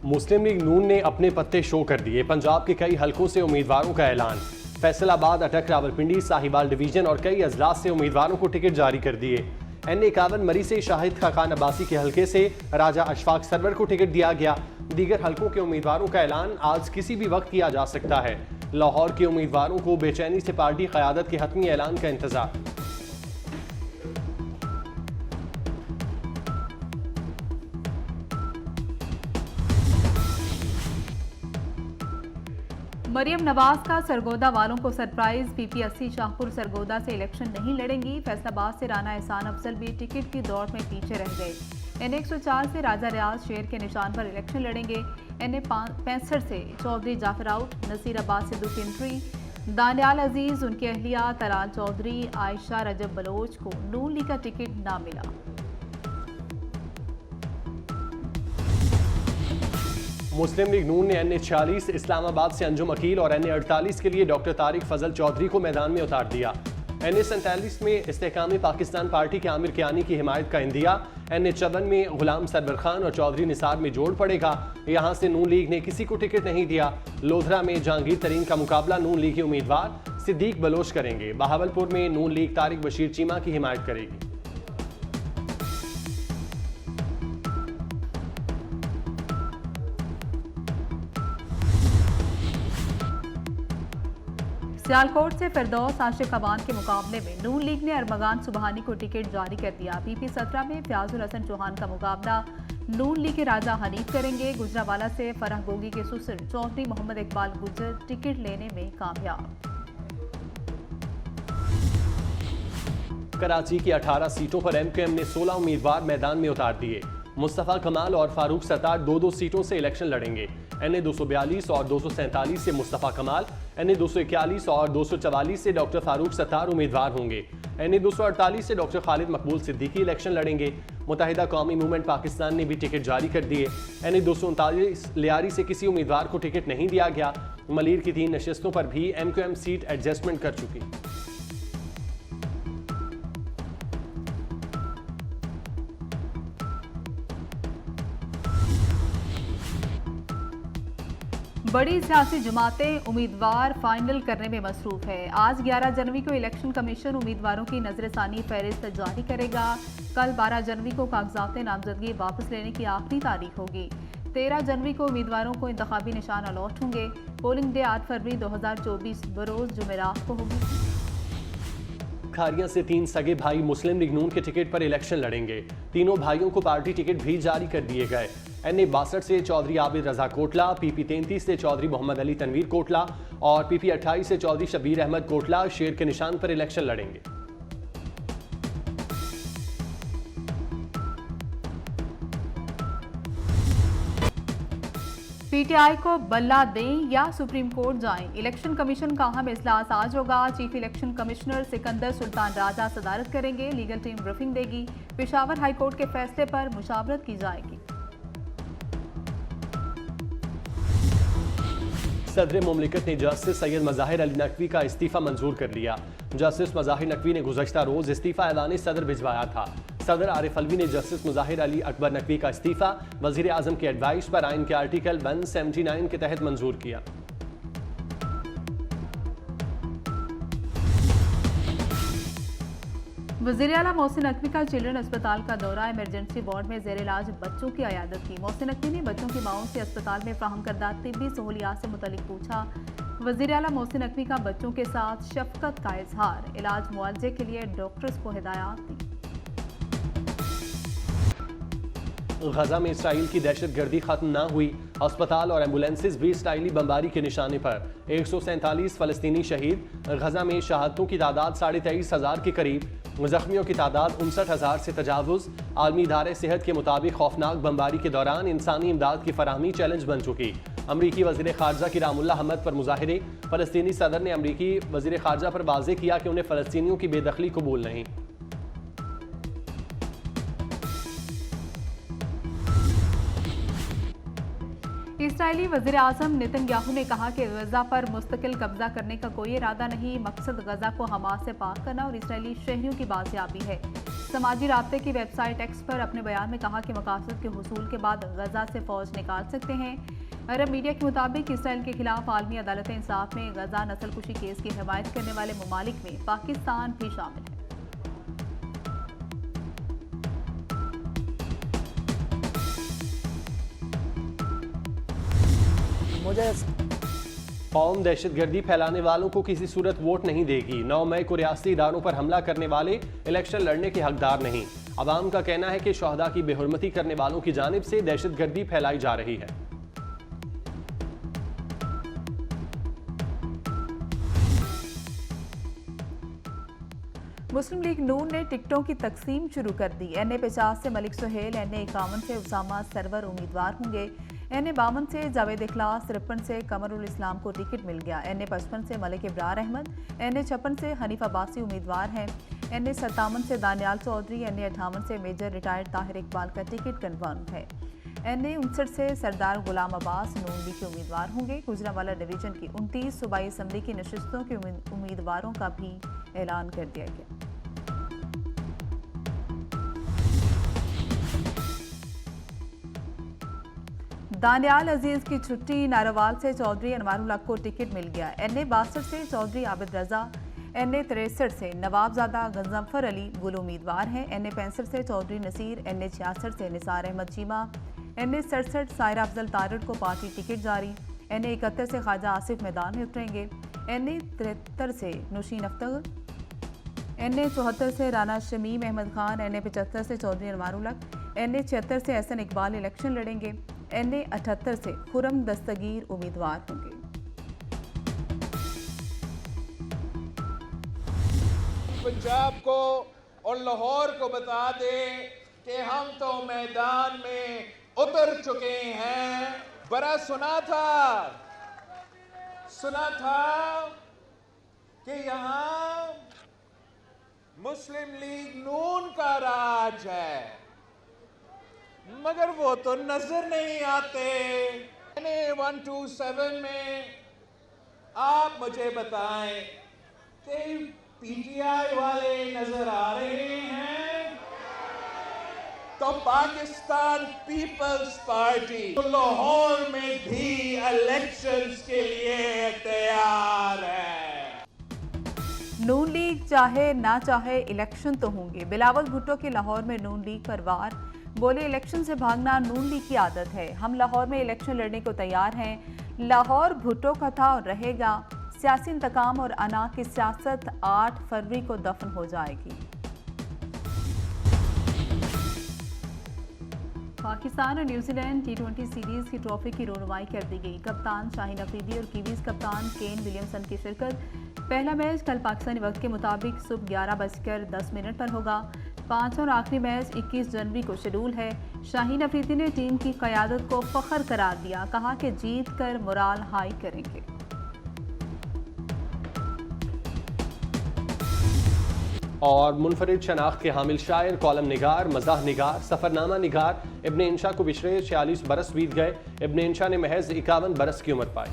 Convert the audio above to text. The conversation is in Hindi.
मुस्लिम लीग नून ने अपने पत्ते शो कर दिए। पंजाब के कई हलकों से उम्मीदवारों का ऐलान। फैसलाबाद, अटक, रावलपिंडी, साहिवाल डिवीजन और कई अजलास से उम्मीदवारों को टिकट जारी कर दिए। N51 मरी से शाहिद खान अब्बासी के हलके से राजा अशफाक सरवर को टिकट दिया गया। दीगर हलकों के उम्मीदवारों का ऐलान आज किसी भी वक्त किया जा सकता है। लाहौर के उम्मीदवारों को बेचैनी से पार्टी क़यादत के हतमी ऐलान का इंतजार। मरियम नवाज का सरगोदा वालों को सरप्राइज। PPSC शाहपुर सरगोदा से इलेक्शन नहीं लड़ेंगी। फैसलाबाद से राना एहसान अफजल भी टिकट की दौड़ में पीछे रह गए। N104 से राजा रियाज शेर के निशान पर इलेक्शन लड़ेंगे। N65 से चौधरी जाफर आउट, नसीर अब्बास सिद्धू की एंट्री। दानियाल अजीज, उनकी अहलिया तलाल चौधरी, आयशा रजब बलोच को नून लीग का टिकट ना मिला। मुस्लिम लीग नून ने N46 इस्लामाबाद से अंजुम अकील और N48 के लिए डॉक्टर तारिक फजल चौधरी को मैदान में उतार दिया। N47 में इस्तेहकामी पाकिस्तान पार्टी के आमिर कियानी की हिमायत का इंदिया। N54 में गुलाम सरवर खान और चौधरी निसार में जोड़ पड़ेगा। यहाँ से नून लीग ने किसी को टिकट नहीं दिया। लोधरा में जहांगीर तरीन का मुकाबला नून लीग के उम्मीदवार सिद्दीक बलोच करेंगे। बहावलपुर में नून लीग तारिक बशीर चीमा की हिमायत करेगी। सियालकोट से फिरदौस आशिक अवान के मुकाबले में नून लीग ने अरमगान सुबहानी को टिकट जारी कर दिया। PP17 में फयाजुल हसन चौहान का मुकाबला नून लीग के राजा हनीफ करेंगे। गुजरावाला से फराह गोगी के सुसर चौधरी मोहम्मद इकबाल गुजर टिकट लेने में कामयाब। कराची की 18 सीटों पर MQM ने 16 उम्मीदवार मैदान में उतार दिए। मुस्तफ़ा कमाल और फारूक सत्तार दो सीटों से इलेक्शन लड़ेंगे। N242 और 247 से मुस्तफ़ा कमाल, N241 और 244 से डॉक्टर फारूक सत्तार उम्मीदवार होंगे। N248 से डॉक्टर खालिद मकबूल सिद्दीकी इलेक्शन लड़ेंगे। मुत्तहिदा कौमी मूवमेंट पाकिस्तान ने भी टिकट जारी कर दिए। N239 लियारी से किसी उम्मीदवार को टिकट नहीं दिया गया। मलीर की 3 नशस्तों पर भी MQM सीट एडजस्टमेंट कर चुकी। बड़ी सियासी जमातें उम्मीदवार फाइनल करने में मसरूफ है। आज 11 जनवरी को इलेक्शन कमीशन उम्मीदवारों की नजरसानी फहरिस्त जारी करेगा। कल 12 जनवरी को कागजात नामजदगी वापस लेने की आखिरी तारीख होगी। 13 जनवरी को उम्मीदवारों को इंतखाबी निशान अलॉट होंगे। पोलिंग डे 8 फरवरी 2024 बरोज जुमेरात को होगी। खारियां से 3 सगे भाई मुस्लिम लीग नून के टिकट पर इलेक्शन लड़ेंगे। तीनों भाइयों को पार्टी टिकट भी जारी कर दिए गए। N62 से चौधरी आबिद रजा कोटला, PP33 से चौधरी मोहम्मद अली तनवीर कोटला और PP28 से चौधरी शबीर अहमद कोटला शेर के निशान पर इलेक्शन लड़ेंगे। PTI को बल्ला दें या सुप्रीम कोर्ट जाएं। इलेक्शन कमीशन का अहम इजलास आज होगा। Chief election commissioner Sikandar Sultan Raja सदारत करेंगे। लीगल टीम ब्रीफिंग देगी। पेशावर हाई कोर्ट के फैसले पर मुशावरत की जाएगी। सदर मुमलिकत ने जस्टिस सैयद मज़ाहिर अली नकवी का इस्तीफ़ा मंजूर कर लिया। जस्टिस मज़ाहिर नकवी ने गुज़श्ता रोज़ इस्तीफ़ा ऐलान सदर भिजवाया था। सदर आरिफ अलवी ने जस्टिस मुज़ाहिर अली अकबर नकवी का इस्तीफ़ा वज़ीर आज़म की एडवाइस पर आइन के आर्टिकल 179 के तहत मंजूर किया। वज़ीर आला मोहसिन नकवी का चिल्ड्रन अस्पताल का दौरा। इमरजेंसी वार्ड में ज़ेर इलाज बच्चों की अयादत की। मोहसिन नकवी ने बच्चों की माओं से अस्पताल में फ़राहम करदा तिब्बी सहूलियात से मुतल्लिक पूछा। वज़ीर आला मोहसिन नकवी का बच्चों के साथ शफ़क़त का इजहार। इलाज मुआवजे के लिए डॉक्टर्स को हिदायत दी। गजा में इसराइल की दहशतगर्दी खत्म ना हुई। अस्पताल और एम्बुलेंसेज भी इसराइली बमबारी के निशाने पर। 147 फ़लस्तीनी शहीद। गजा में शहादतों की तादाद 23,500 के करीब। जख्मियों की तादाद 59,000 से तजावुज़। आलमी इदारे सेहत के मुताबिक खौफनाक बमबारी के दौरान इंसानी इमदाद की फराहमी चैलेंज बन चुकी। अमरीकी वज़ीर ख़ारजा की रामुल्लाह अहमद पर मुज़ाहिरे। फ़लस्तीनी सदर ने अमरीकी वज़ीर ख़ारजा पर वाज़ेह किया कि उन्हें फ़लस्तीनियों की बेदखली कबूल नहीं। इसराइली वज़ीर आज़म नेतन्याहू ने कहा कि गजा पर मुस्तकिल कब्जा करने का कोई इरादा नहीं। मकसद गजा को हमास से पाक करना और इसराइली शहरियों की बाजियाबी है। समाजी राब्ते की वेबसाइट एक्स पर अपने बयान में कहा कि मकासद के हुसूल के बाद गजा से फौज निकाल सकते हैं। अरब मीडिया के मुताबिक इसराइल के खिलाफ आलमी अदालत इंसाफ में गजा नस्लकुशी केस की हिमायत करने वाले ममालिक में पाकिस्तान भी शामिल है। कौम दहशतगर्दी फैलाने वालों को किसी सूरत वोट नहीं देगी। 9 मई को रियासती इदारों पर हमला करने वाले इलेक्शन लड़ने के हकदार नहीं। अवाम का कहना है कि शहदा की बेहुरमती करने वालों की जानिब से दहशतगर्दी फैलाई जा रही है। मुस्लिम लीग नून ने टिकटों की तकसीम शुरू कर दी। NA 50 से मलिक सुहेल, NA 51 से उसामा सरवर उम्मीदवार होंगे। NA 52 से जावेद इखलास, 53 से कमरुल इस्लाम को टिकट मिल गया। NA 55 से मलिक इब्रार अहमद, NA 56 से हनीफ अब्बासी उम्मीदवार हैं। NA 57 से दानियाल चौधरी, NA 58 से मेजर रिटायर्ड ताहिर इकबाल का टिकट कन्फर्म है। NA 59 से सरदार गुलाम अब्बास नून लीग के उम्मीदवार होंगे। गुजरांवाला डिवीजन की 29 सूबाई असम्बली की नशिस्तों के उम्मीदवारों का भी ऐलान कर दिया गया। दानियाल अजीज की छुट्टी, नारोवाल से चौधरी अनवारुल हक को टिकट मिल गया। NA 62 से चौधरी आबिद रजा, NA 63 से नवाबजादा गंजफर अली गुल उम्मीदवार हैं। NA 65 से चौधरी नसीर, NA 66 से निसार अहमद चीमा, NA 67 सायरा अफजल तारड़ को पार्टी टिकट जारी। NA 71 से ख्वाजा आसिफ मैदान में उतरेंगे। NA 73 से नुशीन अख्तर, NA 74 से राना शमीम अहमद खान, NA 75 से चौधरी अनवारुल हक, NA 76 से एहसन इकबाल इलेक्शन लड़ेंगे। NA 78 से खुरम दस्तगीर उम्मीदवार होंगे। पंजाब को और लाहौर को बता दे कि हम तो मैदान में उतर चुके हैं। बड़ा सुना था कि यहाँ मुस्लिम लीग नून का राज है, मगर वो तो नजर नहीं आते। NA 127 में आप मुझे बताएं कि PTI वाले नजर आ रहे हैं तो पाकिस्तान पीपल्स पार्टी तो लाहौर में भी इलेक्शंस के लिए तैयार है। नून लीग चाहे ना चाहे इलेक्शन तो होंगे। बिलावल भुट्टो के लाहौर में नून लीग पर वार, बोले इलेक्शन से भागना नून लीग की आदत है, हम लाहौर में इलेक्शन लड़ने को तैयार हैं। लाहौर भुट्टो का था और रहेगा। सियासी इंतकाम और अना की सियासत 8 फरवरी को दफन हो जाएगी। पाकिस्तान और न्यूजीलैंड T20 सीरीज की ट्रॉफी की रोनुमाई कर दी गई। कप्तान शाहीन अफरीदी और कीवीज कप्तान केन विलियमसन की शिरकत। पहला मैच कल पाकिस्तानी वक्त के मुताबिक सुबह 11:10 पर होगा। 5वां और आखिरी मैच 21 जनवरी को शेड्यूल है। शाहीन अफरीदी ने टीम की क़यादत को फ़ख्र करार दिया, कहा कि जीत कर मोराल हाई करेंगे। और मुनफरिद शनाख्त के हामिल शायर, कॉलम निगार, मज़ाह निगार, सफ़रनामा निगार इब्न इंशा को बिशरे 46 बरस बीत गए। इब्न इंशा ने महज 51 बरस की उम्र पाई।